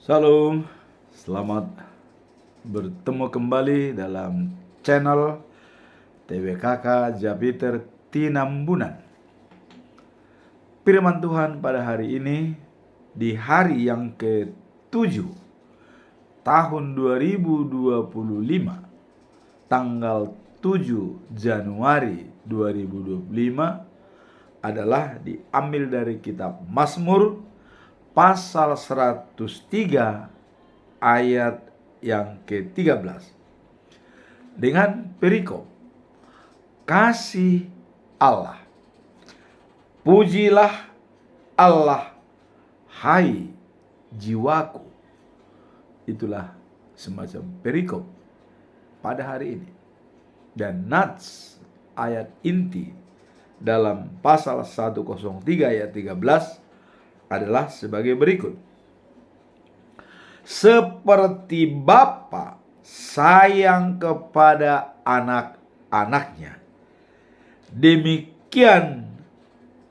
Shalom, selamat bertemu kembali dalam channel TWKK Jupiter Tinambunan. Firman Tuhan pada hari ini di hari yang ke-7 tahun 2025, tanggal 7 Januari 2025 adalah diambil dari kitab Mazmur pasal 103 ayat yang ke-13 dengan perikop kasih Allah. Pujilah Allah, hai jiwaku. Itulah semacam perikop pada hari ini. Dan nats ayat inti dalam pasal 103 ayat 13 adalah sebagai berikut. Seperti Bapa sayang kepada anak-anaknya, demikian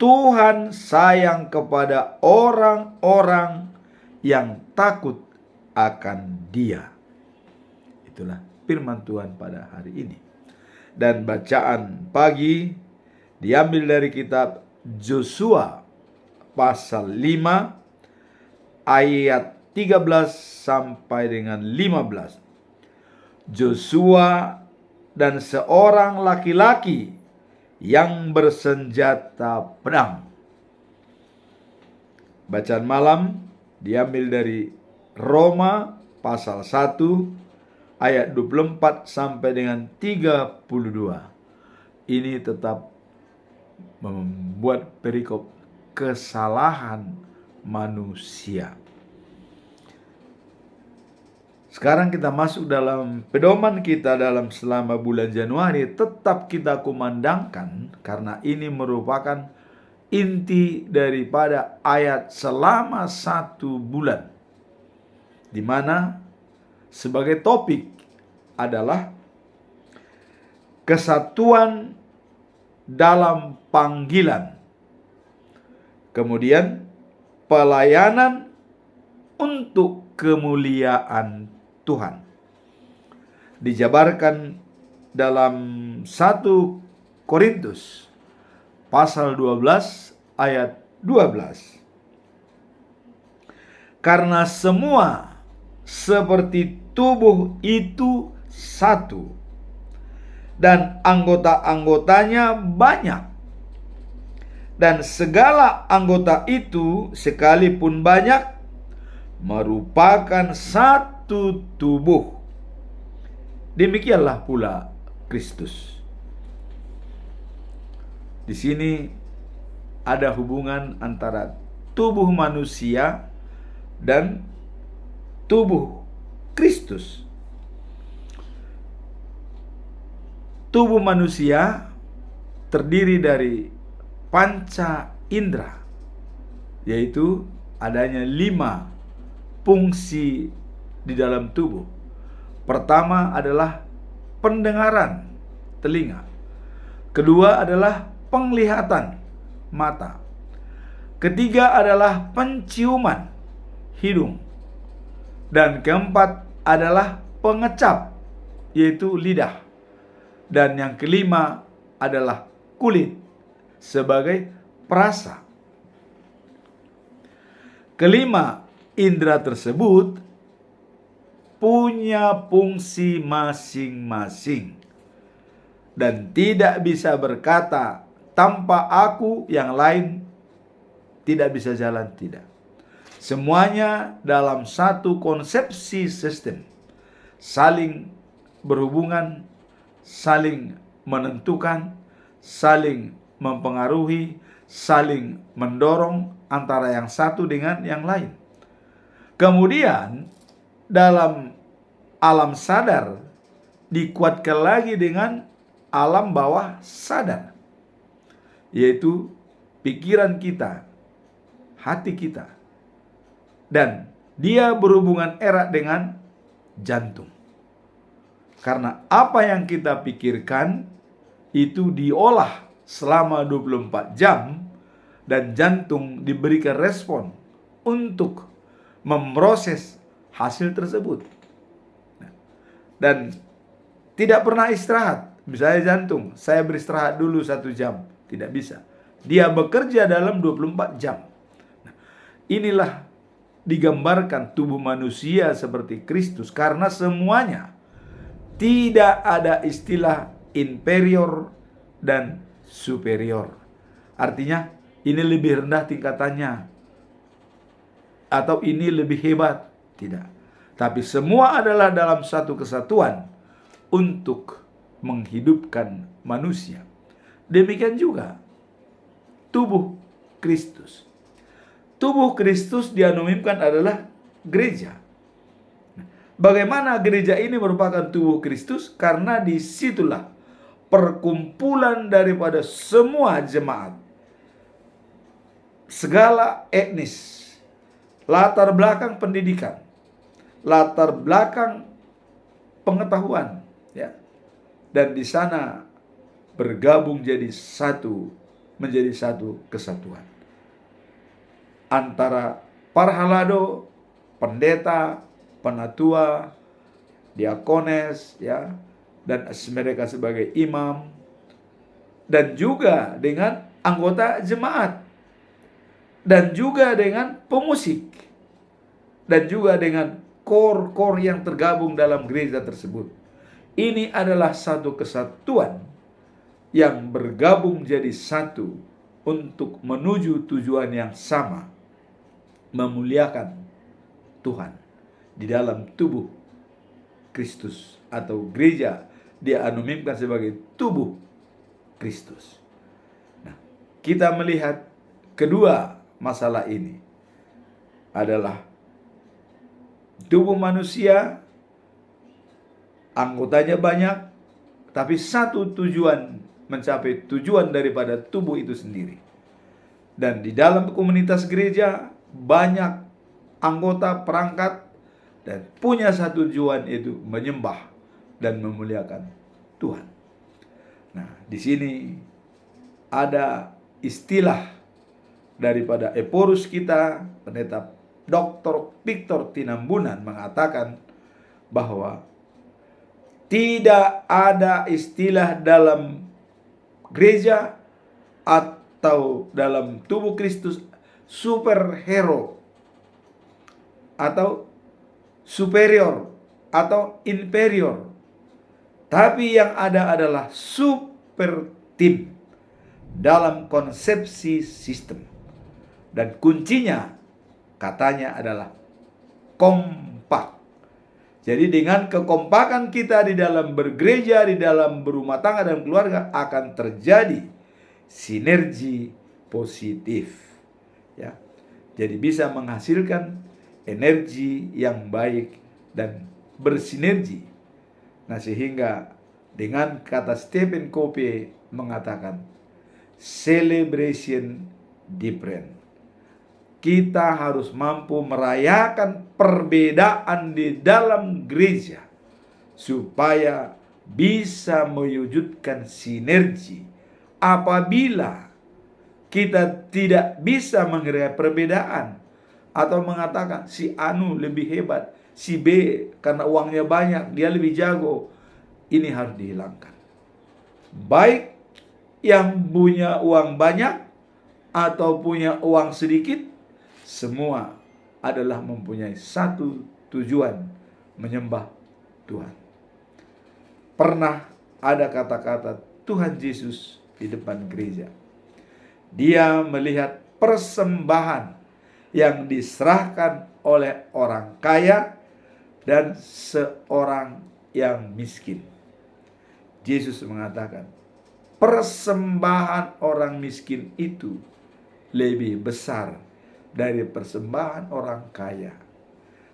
Tuhan sayang kepada orang-orang yang takut akan Dia. Itulah firman Tuhan pada hari ini. Dan bacaan pagi diambil dari kitab Yosua pasal 5 ayat 13 sampai dengan 15. Yosua dan seorang laki-laki yang bersenjata pedang. Bacaan malam diambil dari Roma pasal 1 ayat 24 sampai dengan 32. Ini tetap membuat perikop kesalahan manusia. Sekarang kita masuk dalam pedoman kita dalam selama bulan Januari. Tetap kita kumandangkan karena ini merupakan inti daripada ayat selama 1 bulan, di mana sebagai topik adalah kesatuan dalam panggilan. Kemudian pelayanan untuk kemuliaan Tuhan. Dijabarkan dalam 1 Korintus pasal 12 ayat 12. Karena semua seperti tubuh itu satu, dan anggota-anggotanya banyak. Dan segala anggota itu sekalipun banyak merupakan satu tubuh. Demikianlah pula Kristus. Di sini ada hubungan antara tubuh manusia dan tubuh Kristus. Tubuh manusia terdiri dari panca indera, yaitu adanya 5 fungsi di dalam tubuh. Pertama adalah pendengaran, telinga. Kedua adalah penglihatan, mata. Ketiga adalah penciuman, hidung. Dan keempat adalah pengecap, yaitu lidah. Dan yang kelima adalah kulit sebagai perasa. Kelima indera tersebut punya fungsi masing-masing dan tidak bisa berkata tanpa aku yang lain tidak bisa jalan, tidak. Semuanya dalam satu konsepsi sistem, saling berhubungan, saling menentukan, saling mempengaruhi, saling mendorong antara yang satu dengan yang lain. Kemudian dalam alam sadar dikuatkan lagi dengan alam bawah sadar, yaitu pikiran kita, hati kita, dan dia berhubungan erat dengan jantung. Karena apa yang kita pikirkan itu diolah selama 24 jam dan jantung diberikan respon untuk memproses hasil tersebut. Dan tidak pernah istirahat. Misalnya jantung, saya beristirahat dulu 1 jam. Tidak bisa. Dia bekerja dalam 24 jam. Inilah digambarkan tubuh manusia seperti Kristus. Karena semuanya tidak ada istilah inferior dan superior. Artinya ini lebih rendah tingkatannya atau ini lebih hebat. Tidak. Tapi semua adalah dalam satu kesatuan untuk menghidupkan manusia. Demikian juga tubuh Kristus. Tubuh Kristus dianonimkan adalah gereja. Bagaimana gereja ini merupakan tubuh Kristus? Karena disitulah perkumpulan daripada semua jemaat, segala etnis, latar belakang pendidikan, latar belakang pengetahuan, ya, dan di sana bergabung menjadi satu kesatuan antara parhalado, pendeta, penatua, diakones, ya, dan mereka sebagai imam, dan juga dengan anggota jemaat, dan juga dengan pemusik, dan juga dengan kor-kor yang tergabung dalam gereja tersebut. Ini adalah satu kesatuan yang bergabung jadi satu untuk menuju tujuan yang sama, memuliakan Tuhan di dalam tubuh Kristus atau gereja. Dia anonimkan sebagai tubuh Kristus. Nah, kita melihat kedua masalah ini adalah tubuh manusia, anggotanya banyak, tapi satu tujuan, mencapai tujuan daripada tubuh itu sendiri. Dan di dalam komunitas gereja banyak anggota perangkat dan punya satu tujuan, itu menyembah dan memuliakan Tuhan. Nah, di sini ada istilah daripada Eporus kita, pendeta Dr. Victor Tinambunan mengatakan bahwa tidak ada istilah dalam gereja atau dalam tubuh Kristus superhero atau superior atau inferior. Tapi yang ada adalah super team dalam konsepsi sistem. Dan kuncinya katanya adalah kompak. Jadi dengan kekompakan kita di dalam bergereja, di dalam berumah tangga dan keluarga, akan terjadi sinergi positif. Ya. Jadi bisa menghasilkan energi yang baik dan bersinergi. Nah, sehingga dengan kata Stephen Covey mengatakan celebration different. Kita harus mampu merayakan perbedaan di dalam gereja supaya bisa mewujudkan sinergi. Apabila kita tidak bisa menghargai perbedaan atau mengatakan si Anu lebih hebat, si B karena uangnya banyak dia lebih jago, ini harus dihilangkan. Baik yang punya uang banyak atau punya uang sedikit, semua adalah mempunyai satu tujuan, menyembah Tuhan. Pernah ada kata-kata Tuhan Yesus di depan gereja. Dia melihat persembahan yang diserahkan oleh orang kaya dan seorang yang miskin. Yesus mengatakan, persembahan orang miskin itu lebih besar dari persembahan orang kaya.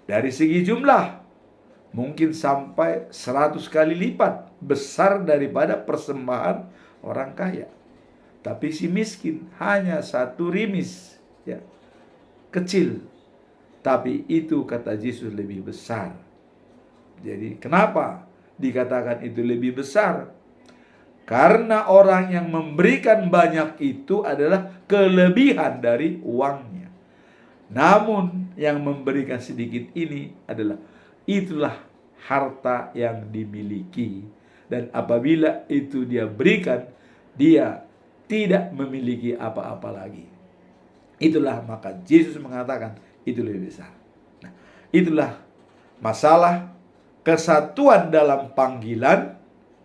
Dari segi jumlah, mungkin sampai 100 kali lipat besar daripada persembahan orang kaya. Tapi si miskin hanya 1 rimis, ya, kecil. Tapi itu kata Yesus lebih besar. Jadi kenapa dikatakan itu lebih besar? Karena orang yang memberikan banyak itu adalah kelebihan dari uangnya. Namun yang memberikan sedikit ini adalah itulah harta yang dimiliki. Dan apabila itu dia berikan, dia tidak memiliki apa-apa lagi. Itulah maka Yesus mengatakan itu lebih besar. Nah, itulah masalah kesatuan dalam panggilan,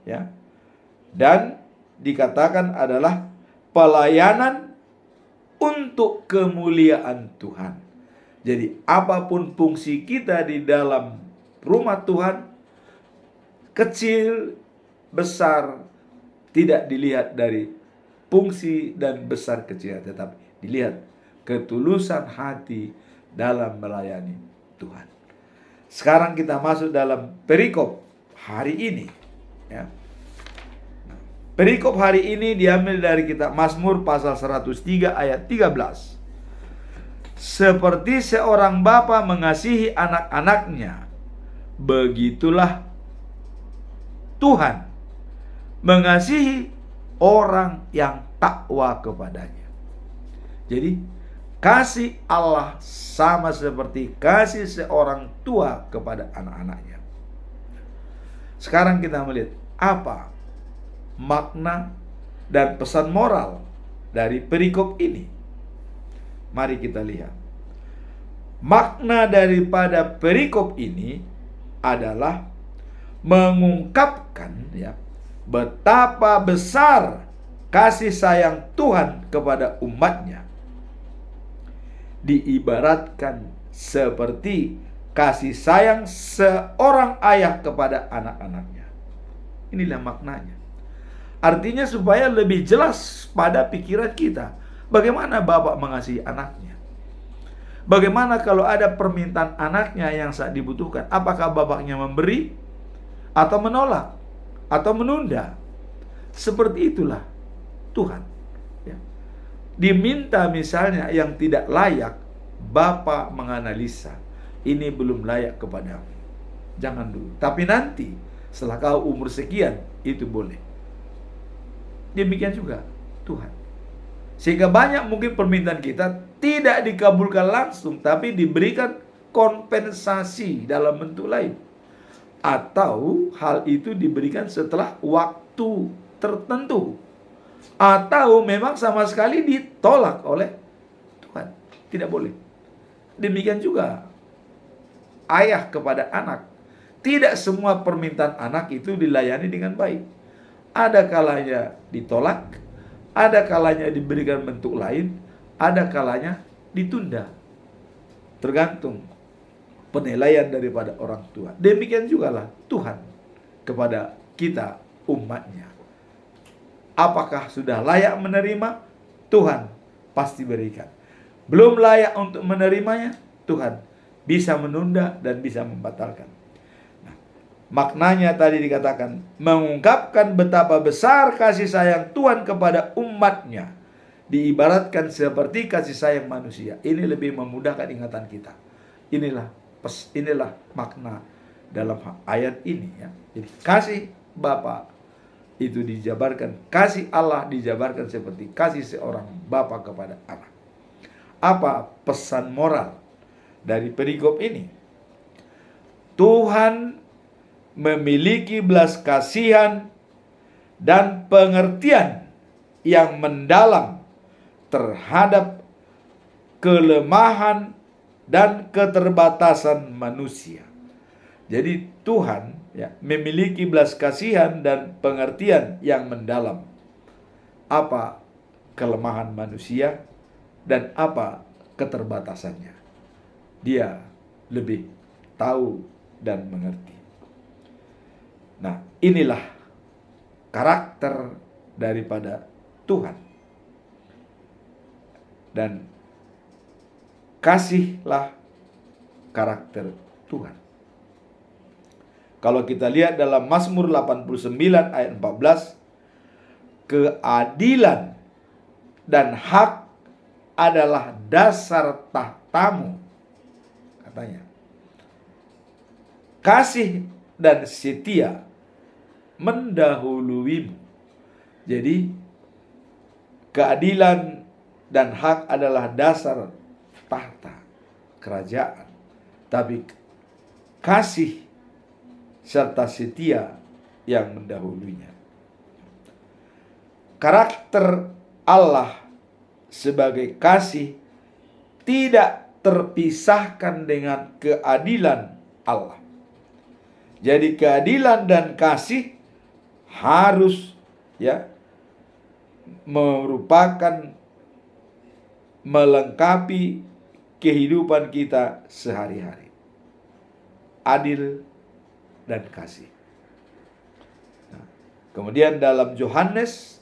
ya. Dan dikatakan adalah pelayanan untuk kemuliaan Tuhan. Jadi apapun fungsi kita di dalam rumah Tuhan, kecil, besar, tidak dilihat dari fungsi dan besar kecil, tetapi dilihat ketulusan hati dalam melayani Tuhan. Sekarang kita masuk dalam perikop hari ini, ya. Perikop hari ini diambil dari kitab Mazmur pasal 103 ayat 13. Seperti seorang bapa mengasihi anak-anaknya, begitulah Tuhan mengasihi orang yang takwa kepadanya. Jadi kasih Allah sama seperti kasih seorang tua kepada anak-anaknya. Sekarang kita melihat apa makna dan pesan moral dari perikop ini. Mari kita lihat. Makna daripada perikop ini adalah mengungkapkan, ya, betapa besar kasih sayang Tuhan kepada umatnya. Diibaratkan seperti kasih sayang seorang ayah kepada anak-anaknya. Inilah maknanya. Artinya supaya lebih jelas pada pikiran kita, bagaimana bapak mengasihi anaknya. Bagaimana kalau ada permintaan anaknya yang saat dibutuhkan, apakah bapaknya memberi atau menolak atau menunda? Seperti itulah Tuhan, ya. Diminta misalnya yang tidak layak, bapak menganalisa, ini belum layak kepadamu, jangan dulu, tapi nanti setelah kau umur sekian itu boleh. Demikian juga Tuhan. Sehingga banyak mungkin permintaan kita tidak dikabulkan langsung, tapi diberikan kompensasi dalam bentuk lain. Atau hal itu diberikan setelah waktu tertentu. Atau memang sama sekali ditolak oleh Tuhan. Tidak boleh. Demikian juga ayah kepada anak. Tidak semua permintaan anak itu dilayani dengan baik. Ada kalanya ditolak, ada kalanya diberikan bentuk lain, ada kalanya ditunda. Tergantung penilaian daripada orang tua. Demikian jugalah Tuhan kepada kita umatnya. Apakah sudah layak menerima? Tuhan pasti berikan. Belum layak untuk menerimanya? Tuhan bisa menunda dan bisa membatalkan. Maknanya tadi dikatakan mengungkapkan betapa besar kasih sayang Tuhan kepada umatnya, diibaratkan seperti kasih sayang manusia. Ini lebih memudahkan ingatan kita. Inilah makna dalam ayat ini, ya. Jadi kasih Bapa itu dijabarkan, kasih Allah dijabarkan seperti kasih seorang bapa kepada anak. Apa pesan moral dari perikop ini? Tuhan memiliki belas kasihan dan pengertian yang mendalam terhadap kelemahan dan keterbatasan manusia. Jadi Tuhan, ya, memiliki belas kasihan dan pengertian yang mendalam. Apa kelemahan manusia dan apa keterbatasannya. Dia lebih tahu dan mengerti. Nah, inilah karakter daripada Tuhan. Dan kasihlah karakter Tuhan. Kalau kita lihat dalam Mazmur 89 ayat 14, keadilan dan hak adalah dasar tahtamu, katanya. Kasih dan setia mendahuluimu. Jadi keadilan dan hak adalah dasar tahta. kerajaan, tapi kasih serta setia yang mendahulunya. Karakter Allah sebagai kasih tidak terpisahkan dengan keadilan Allah. Jadi keadilan dan kasih harus merupakan melengkapi kehidupan kita sehari-hari. Adil dan kasih. Nah, kemudian dalam Yohanes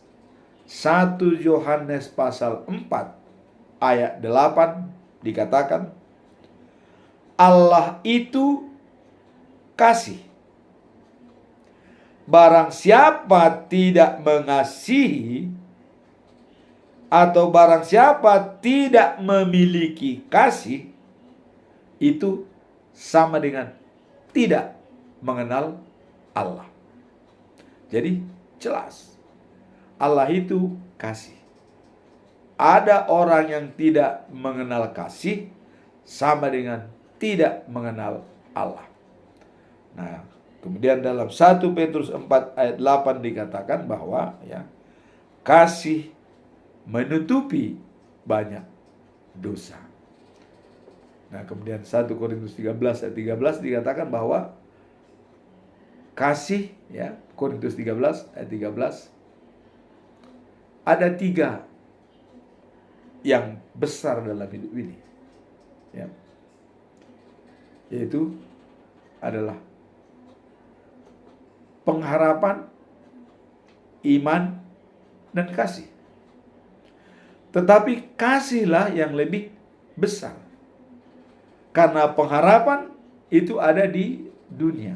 1 Yohanes pasal 4 ayat 8 dikatakan, Allah itu kasih. Barang siapa tidak mengasihi atau barang siapa tidak memiliki kasih, itu sama dengan tidak mengenal Allah. Jadi jelas, Allah itu kasih. Ada orang yang tidak mengenal kasih, sama dengan tidak mengenal Allah. Nah, kemudian dalam 1 Petrus 4 ayat 8 dikatakan bahwa kasih menutupi banyak dosa. Nah, kemudian 1 Korintus 13 ayat 13 dikatakan bahwa kasih, Korintus 13 ayat 13, ada 3 yang besar dalam hidup ini, yaitu adalah pengharapan, iman, dan kasih. Tetapi kasihlah yang lebih besar, karena pengharapan itu ada di dunia,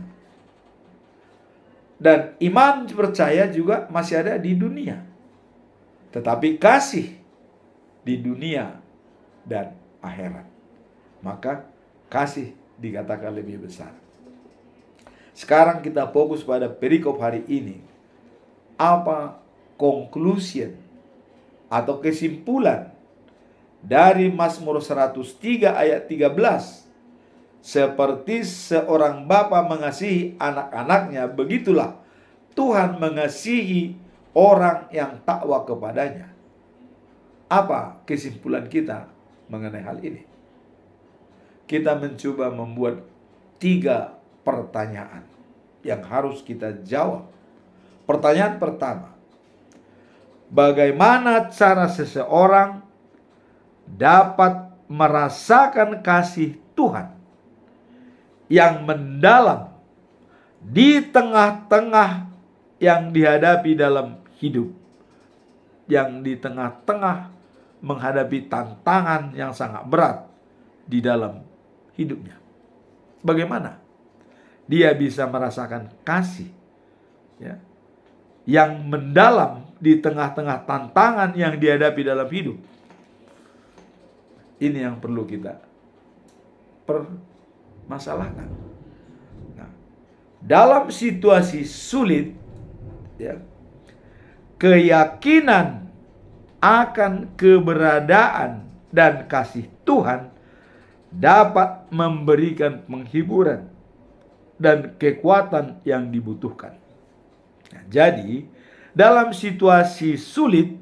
dan iman percaya juga masih ada di dunia. Tetapi kasih di dunia dan akhirat, maka kasih dikatakan lebih besar. Sekarang kita fokus pada perikop hari ini. Apa conclusion atau kesimpulan dari Mazmur 103 ayat 13? Seperti seorang bapa mengasihi anak-anaknya, begitulah Tuhan mengasihi orang yang takwa kepadanya. Apa kesimpulan kita mengenai hal ini? Kita mencoba membuat 3 pertanyaan yang harus kita jawab. Pertanyaan pertama, bagaimana cara seseorang dapat merasakan kasih Tuhan yang mendalam di tengah-tengah yang dihadapi dalam hidup, yang di tengah-tengah menghadapi tantangan yang sangat berat di dalam hidupnya? Bagaimana dia bisa merasakan kasih yang mendalam di tengah-tengah tantangan yang dihadapi dalam hidup? Ini yang perlu kita permasalahkan. Nah, dalam situasi sulit, keyakinan akan keberadaan dan kasih Tuhan dapat memberikan penghiburan dan kekuatan yang dibutuhkan. Nah, jadi dalam situasi sulit,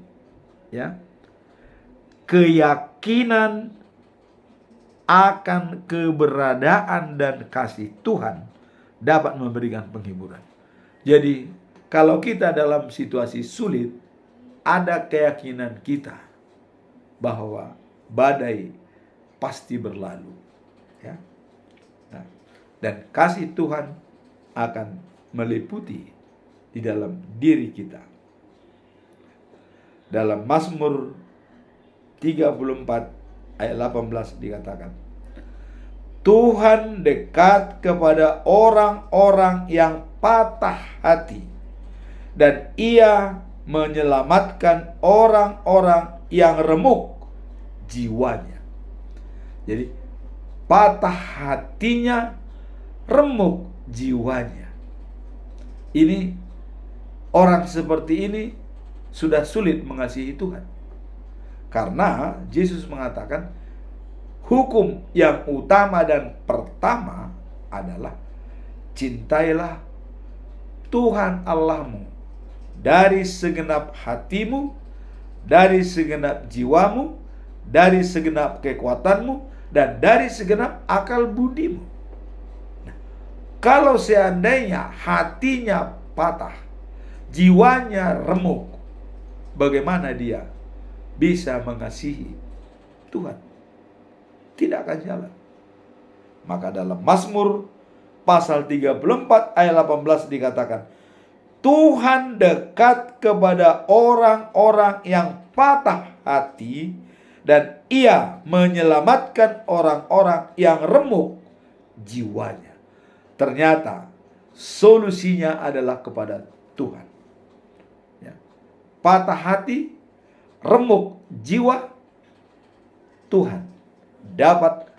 keyakinan akan keberadaan dan kasih Tuhan dapat memberikan penghiburan. Jadi kalau kita dalam situasi sulit, ada keyakinan kita bahwa badai pasti berlalu, dan kasih Tuhan akan meliputi di dalam diri kita. Dalam Mazmur 34 ayat 18 dikatakan, Tuhan dekat kepada orang-orang yang patah hati, dan Ia menyelamatkan orang-orang yang remuk jiwanya. Jadi patah hatinya, remuk jiwanya. Ini orang seperti ini sudah sulit mengasihi Tuhan. Karena Yesus mengatakan, hukum yang utama dan pertama adalah cintailah Tuhan Allahmu dari segenap hatimu, dari segenap jiwamu, dari segenap kekuatanmu, dan dari segenap akal budimu. Nah, kalau seandainya hatinya patah, jiwanya remuk, bagaimana dia bisa mengasihi Tuhan? Tidak akan jalan. Maka dalam Mazmur pasal 34 ayat 18 dikatakan, Tuhan dekat kepada orang-orang yang patah hati, dan Ia menyelamatkan orang-orang yang remuk jiwanya. Ternyata solusinya adalah kepada Tuhan. Ya. Patah hati, remuk jiwa, Tuhan dapat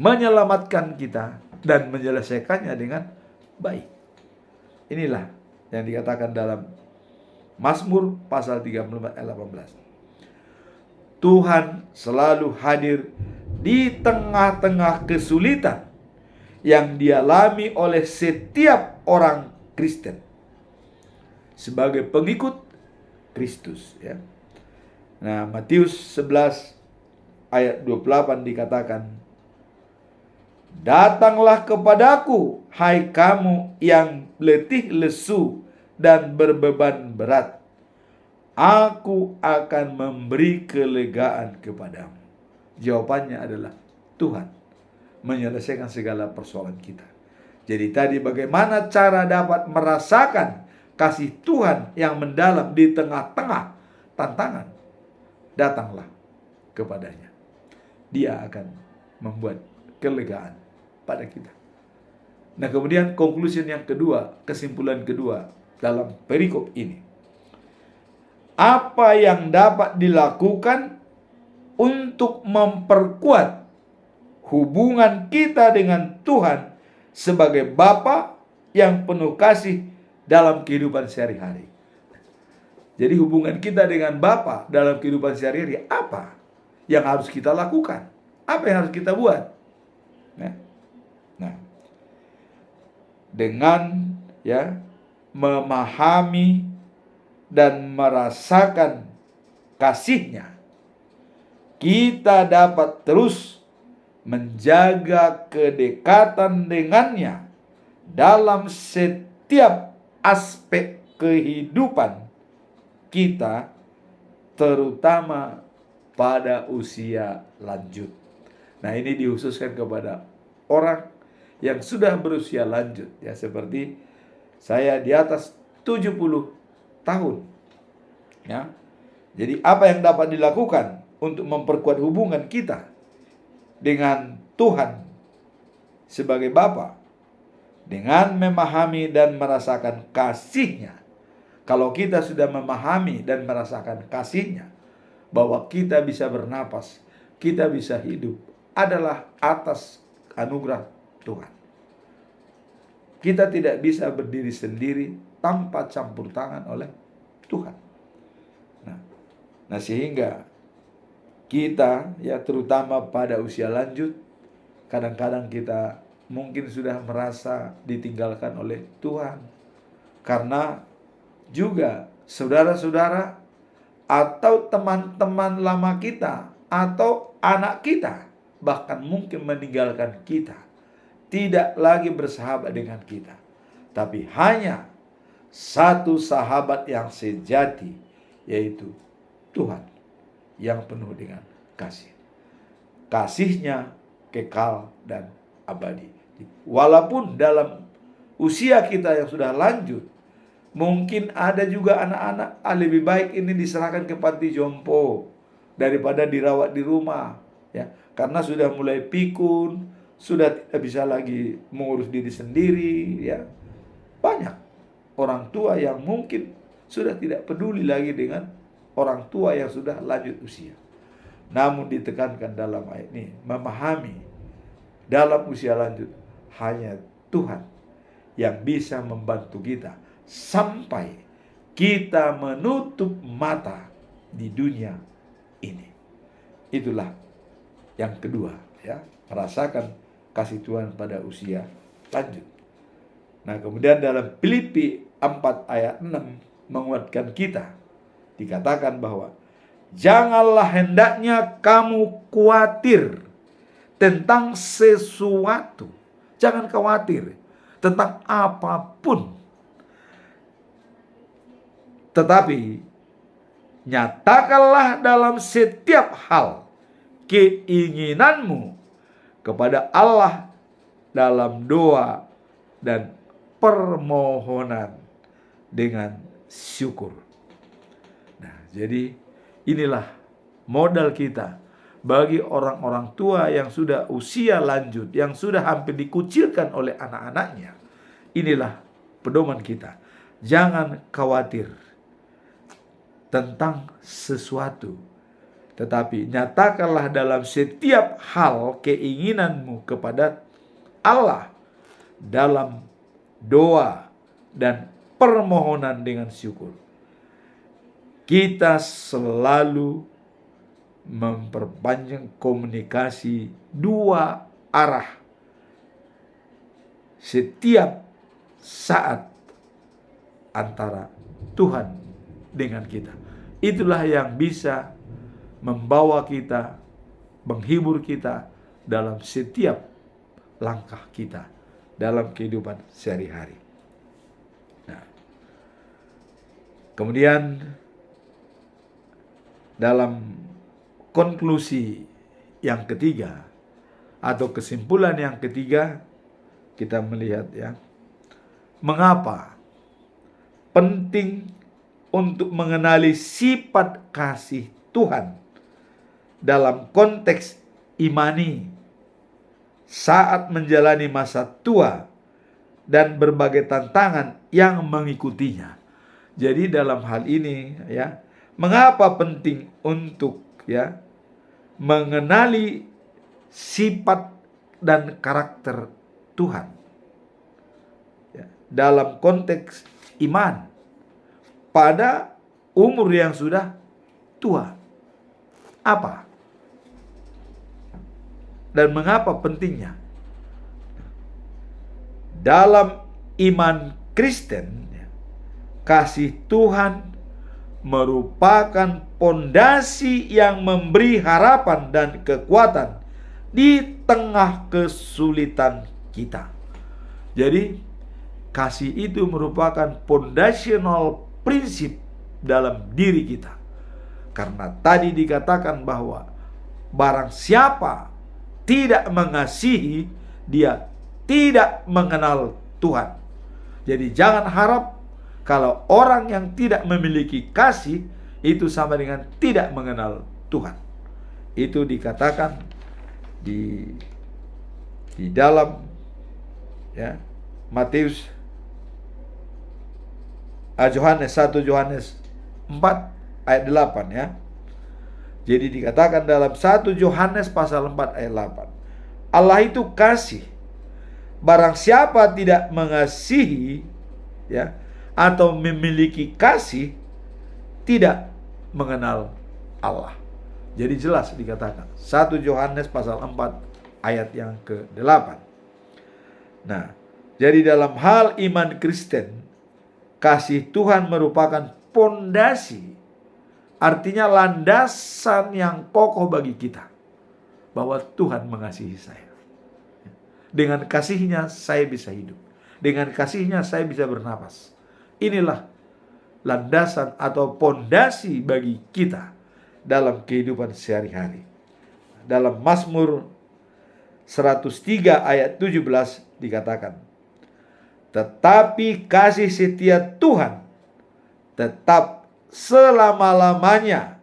menyelamatkan kita dan menyelesaikannya dengan baik. Inilah yang dikatakan dalam Mazmur pasal 34 ayat 18. Tuhan selalu hadir di tengah-tengah kesulitan yang dialami oleh setiap orang Kristen sebagai pengikut Kristus, ya. Nah, Matius 11 ayat 28 dikatakan, datanglah kepadaku, hai kamu yang letih lesu dan berbeban berat, aku akan memberi kelegaan kepadamu. Jawabannya adalah Tuhan menyelesaikan segala persoalan kita. Jadi tadi bagaimana cara dapat merasakan kasih Tuhan yang mendalam di tengah-tengah tantangan? Datanglah kepadanya. Dia akan membuat kelegaan pada kita. Nah, kemudian conclusion yang kedua, kesimpulan kedua dalam perikop ini. Apa yang dapat dilakukan untuk memperkuat hubungan kita dengan Tuhan sebagai Bapa yang penuh kasih dalam kehidupan sehari-hari? Jadi hubungan kita dengan Bapa dalam kehidupan sehari-hari, apa yang harus kita lakukan? Apa yang harus kita buat? Nah, dengan memahami dan merasakan kasih-Nya, kita dapat terus menjaga kedekatan dengannya dalam setiap aspek kehidupan kita, terutama pada usia lanjut. Nah, ini dikhususkan kepada orang yang sudah berusia lanjut, ya, seperti saya di atas 70 tahun. Ya. Jadi apa yang dapat dilakukan untuk memperkuat hubungan kita dengan Tuhan sebagai Bapa? Dengan memahami dan merasakan kasih-Nya. Kalau kita sudah memahami dan merasakan kasih-Nya, bahwa kita bisa bernapas, kita bisa hidup, adalah atas anugerah Tuhan. Kita tidak bisa berdiri sendiri tanpa campur tangan oleh Tuhan. Nah, sehingga kita, ya, terutama pada usia lanjut, kadang-kadang kita mungkin sudah merasa ditinggalkan oleh Tuhan, karena juga saudara-saudara atau teman-teman lama kita atau anak kita bahkan mungkin meninggalkan kita, tidak lagi bersahabat dengan kita. Tapi hanya satu sahabat yang sejati, yaitu Tuhan yang penuh dengan kasih. Kasih-Nya kekal dan abadi. Walaupun dalam usia kita yang sudah lanjut, mungkin ada juga anak-anak, lebih baik ini diserahkan ke panti jompo daripada dirawat di rumah, ya, karena sudah mulai pikun, sudah tidak bisa lagi mengurus diri sendiri, ya. Banyak orang tua yang mungkin sudah tidak peduli lagi dengan orang tua yang sudah lanjut usia. Namun ditekankan dalam ayat ini, memahami dalam usia lanjut hanya Tuhan yang bisa membantu kita sampai kita menutup mata di dunia ini. Itulah yang kedua. ya, merasakan kasih Tuhan pada usia lanjut. Nah, kemudian dalam Filipi 4 ayat 6 menguatkan kita. Dikatakan bahwa janganlah hendaknya kamu khawatir tentang sesuatu. Jangan khawatir tentang apapun. Tetapi nyatakanlah dalam setiap hal keinginanmu kepada Allah dalam doa dan permohonan dengan syukur. Nah, jadi inilah modal kita bagi orang-orang tua yang sudah usia lanjut, yang sudah hampir dikucilkan oleh anak-anaknya. Inilah pedoman kita. Jangan khawatir tentang sesuatu, tetapi nyatakanlah dalam setiap hal keinginanmu kepada Allah dalam doa dan permohonan dengan syukur. Kita selalu memperpanjang komunikasi dua arah setiap saat antara Tuhan dengan kita. Itulah yang bisa membawa kita, menghibur kita dalam setiap langkah kita dalam kehidupan sehari-hari. Nah, kemudian dalam konklusi yang ketiga atau kesimpulan yang ketiga, kita melihat ya, mengapa penting untuk mengenali sifat kasih Tuhan dalam konteks imani saat menjalani masa tua dan berbagai tantangan yang mengikutinya. Jadi dalam hal ini ya, mengapa penting untuk ya mengenali sifat dan karakter Tuhan ya, dalam konteks iman pada umur yang sudah tua. Apa? Dan mengapa pentingnya? Dalam iman Kristen, kasih Tuhan merupakan pondasi yang memberi harapan dan kekuatan di tengah kesulitan kita. Jadi, kasih itu merupakan fondasional prinsip dalam diri kita. Karena tadi dikatakan bahwa barang siapa tidak mengasihi, dia tidak mengenal Tuhan. Jadi jangan harap kalau orang yang tidak memiliki kasih itu sama dengan tidak mengenal Tuhan. Itu dikatakan di dalam ya Matius Yohanes 1 Yohanes 4 ayat 8 ya. Jadi dikatakan dalam 1 Yohanes pasal 4 ayat 8. Allah itu kasih. Barang siapa tidak mengasihi ya atau memiliki kasih tidak mengenal Allah. Jadi jelas dikatakan 1 Yohanes pasal 4 ayat yang ke-8. Nah, jadi dalam hal iman Kristen, kasih Tuhan merupakan pondasi, artinya landasan yang kokoh bagi kita bahwa Tuhan mengasihi saya. Dengan kasih-Nya saya bisa hidup. Dengan kasih-Nya saya bisa bernapas. Inilah landasan atau pondasi bagi kita dalam kehidupan sehari-hari. Dalam Mazmur 103 ayat 17 dikatakan, tetapi kasih setia Tuhan tetap selama-lamanya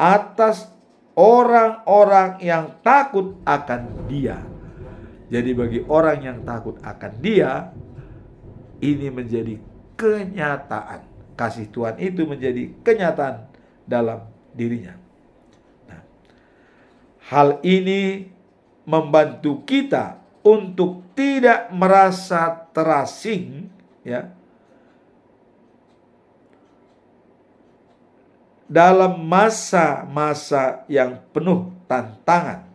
atas orang-orang yang takut akan Dia. Jadi bagi orang yang takut akan Dia, ini menjadi kenyataan. Kasih Tuhan itu menjadi kenyataan dalam dirinya. Nah, hal ini membantu kita untuk tidak merasa terasing ya dalam masa-masa yang penuh tantangan.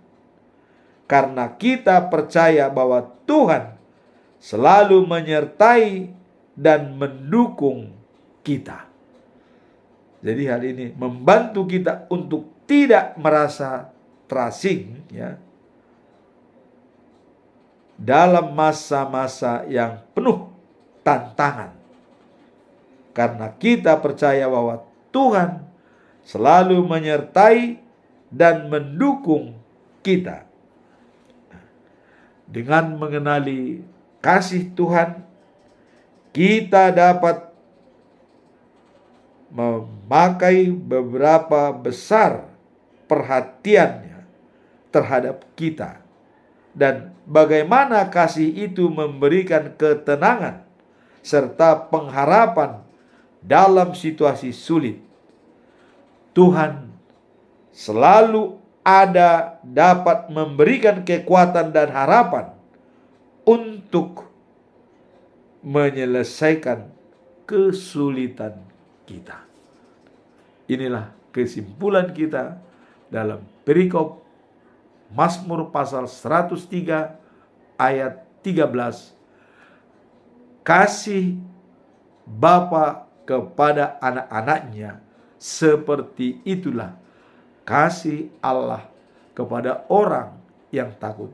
karena kita percaya bahwa Tuhan selalu menyertai dan mendukung kita. Jadi hal ini membantu kita untuk tidak merasa terasing, ya, dalam masa-masa yang penuh tantangan. Karena kita percaya bahwa Tuhan selalu menyertai dan mendukung kita. Dengan mengenali kasih Tuhan, kita dapat memakai beberapa besar perhatiannya terhadap kita, dan bagaimana kasih itu memberikan ketenangan serta pengharapan dalam situasi sulit. Tuhan selalu ada dapat memberikan kekuatan dan harapan untuk menyelesaikan kesulitan kita. Inilah kesimpulan kita dalam perikop Mazmur pasal 103 ayat 13. Kasih Bapa kepada anak-anaknya seperti itulah kasih Allah kepada orang yang takut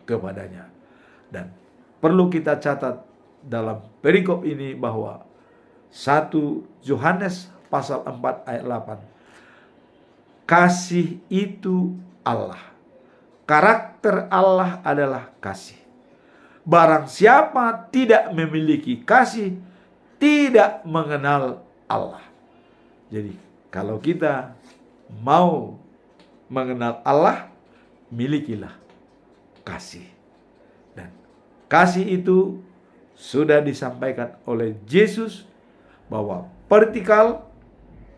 kepadanya. Dan perlu kita catat dalam perikop ini bahwa 1 Yohanes pasal 4 ayat 8. Kasih itu Allah. Karakter Allah adalah kasih. Barang siapa tidak memiliki kasih, tidak mengenal Allah. Jadi, kalau kita mau mengenal Allah, milikilah kasih. Dan kasih itu sudah disampaikan oleh Yesus bahwa vertikal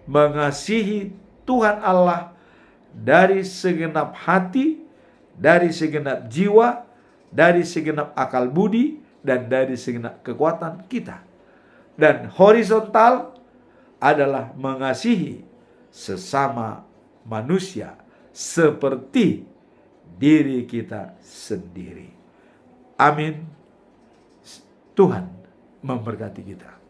mengasihi Tuhan Allah dari segenap hati, dari segenap jiwa, dari segenap akal budi, dan dari segenap kekuatan kita. Dan horizontal adalah mengasihi sesama manusia seperti diri kita sendiri. Amin. Tuhan memberkati kita.